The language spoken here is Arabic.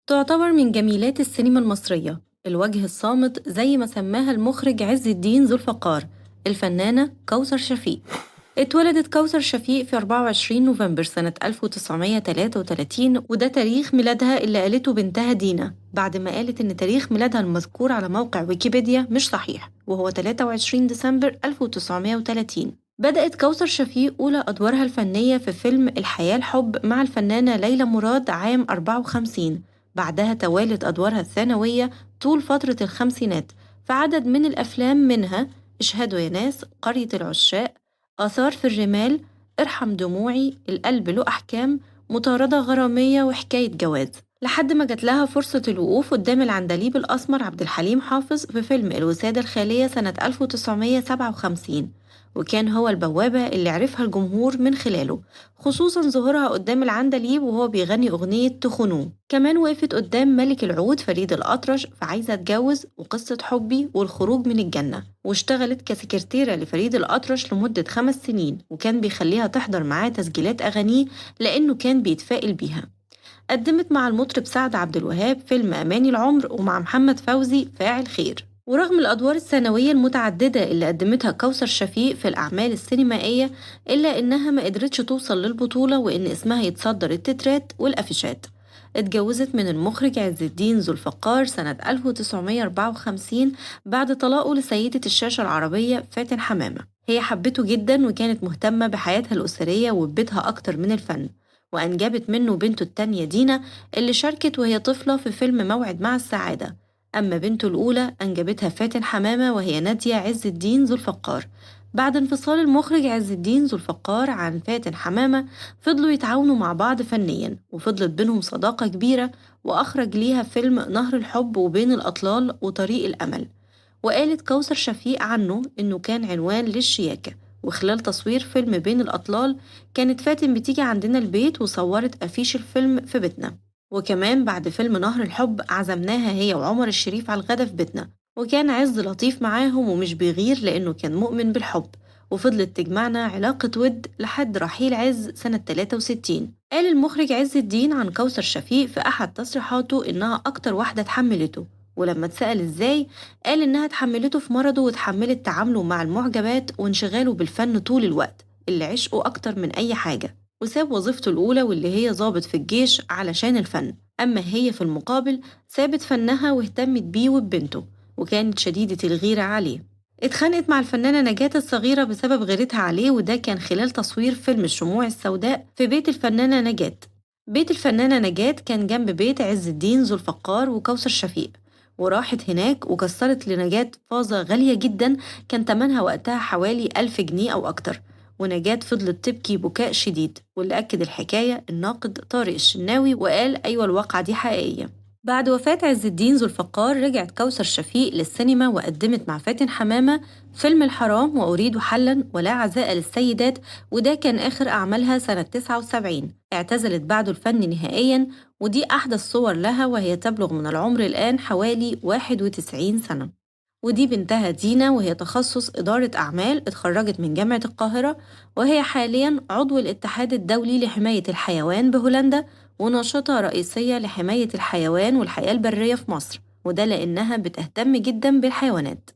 تعتبر من جميلات السينما المصرية، الوجه الصامت زي ما سماها المخرج عز الدين ذو الفقار. الفنانة كوثر شفيق. اتولدت كوثر شفيق في 24 نوفمبر سنة 1933، وده تاريخ ميلادها اللي قالته بنتها دينا بعد ما قالت إن تاريخ ميلادها المذكور على موقع ويكيبيديا مش صحيح، وهو 23 ديسمبر 1930. بدأت كوثر شفيق أولى أدوارها الفنية في فيلم الحياة الحب مع الفنانة ليلى مراد عام 54. بعدها توالت أدوارها الثانوية طول فترة الخمسينات في عدد من الأفلام، منها اشهدوا يا ناس، قرية العشاق، آثار في الرمال، ارحم دموعي، القلب له أحكام، مطاردة غرامية، وحكاية جواز، لحد ما جات لها فرصة الوقوف قدام العندليب الأسمر عبد الحليم حافظ في فيلم الوسادة الخالية سنة 1957، وكان هو البوابة اللي عرفها الجمهور من خلاله، خصوصا ظهورها قدام العندليب وهو بيغني أغنية تخنوه. كمان وقفت قدام ملك العود فريد الأطرش في عايزة أتجوز وقصة حبي والخروج من الجنة، واشتغلت كسكرتيرة لفريد الأطرش لمدة 5 سنين، وكان بيخليها تحضر معاه تسجيلات أغانيه لأنه كان بيتفائل بيها. قدمت مع المطرب سعد عبد الوهاب فيلم أماني العمر، ومع محمد فوزي فاعل خير. ورغم الأدوار الثانوية المتعددة اللي قدمتها كوثر شفيق في الأعمال السينمائية، إلا إنها ما قدرتش توصل للبطولة وإن اسمها يتصدر التترات والأفيشات. اتجوزت من المخرج عز الدين ذو الفقار سنة 1954 بعد طلاقه لسيدة الشاشة العربية فاتن حمامة. هي حبته جدا وكانت مهتمة بحياتها الأسرية وببيتها أكتر من الفن، وأنجبت منه بنته التانية دينا اللي شاركت وهي طفلة في فيلم موعد مع السعادة. أما بنته الأولى أنجبتها فاتن حمامة وهي نادية عز الدين ذو الفقار. بعد انفصال المخرج عز الدين ذو الفقار عن فاتن حمامة، فضلوا يتعاونوا مع بعض فنيا، وفضلت بينهم صداقة كبيرة، وأخرج ليها فيلم نهر الحب وبين الأطلال وطريق الأمل. وقالت كوثر شفيق عنه إنه كان عنوان للشياكة. وخلال تصوير فيلم بين الأطلال كانت فاتن بتيجي عندنا البيت وصورت أفيش الفيلم في بيتنا. وكمان بعد فيلم نهر الحب عزمناها هي وعمر الشريف على الغدا في بيتنا، وكان عز لطيف معاهم ومش بيغير لأنه كان مؤمن بالحب. وفضلت تجمعنا علاقة ود لحد رحيل عز سنة 63. قال المخرج عز الدين عن كوثر شفيق في أحد تصريحاته إنها أكتر واحدة اتحملته، ولما اتسأل إزاي قال إنها اتحملته في مرضه واتحملت تعامله مع المعجبات وانشغاله بالفن طول الوقت اللي عشقه أكتر من أي حاجة، وساب وظيفته الأولى واللي هي ضابط في الجيش علشان الفن. أما هي في المقابل سابت فنها واهتمت بيه وببنته، وكانت شديدة الغيرة عليه. اتخانقت مع الفنانة نجاة الصغيرة بسبب غيرتها عليه، وده كان خلال تصوير فيلم الشموع السوداء في بيت الفنانة نجاة. بيت الفنانة نجاة كان جنب بيت عز الدين ذو الفقار وكوثر شفيق، وراحت هناك وكسرت لنجاة فازة غالية جدا كان تمنها وقتها حوالي 1000 جنيه أو أكتر. ونجاة فضلت تبكي بكاء شديد، واللي أكد الحكاية الناقد طارق الشناوي وقال أيوة الواقعة دي حقيقية. بعد وفاة عز الدين ذو الفقار رجعت كوثر شفيق للسينما وقدمت مع فاتن حمامة فيلم الحرام وأريد حلا ولا عزاء للسيدات، وده كان آخر أعمالها سنة 79. اعتزلت بعده الفن نهائيا، ودي أحدث صور لها وهي تبلغ من العمر الآن حوالي 91 سنة. ودي بنتها دينا وهي تخصص إدارة أعمال، اتخرجت من جامعة القاهرة، وهي حاليا عضو الاتحاد الدولي لحماية الحيوان بهولندا، وناشطة رئيسية لحماية الحيوان والحياة البرية في مصر، وده لأنها بتهتم جدا بالحيوانات.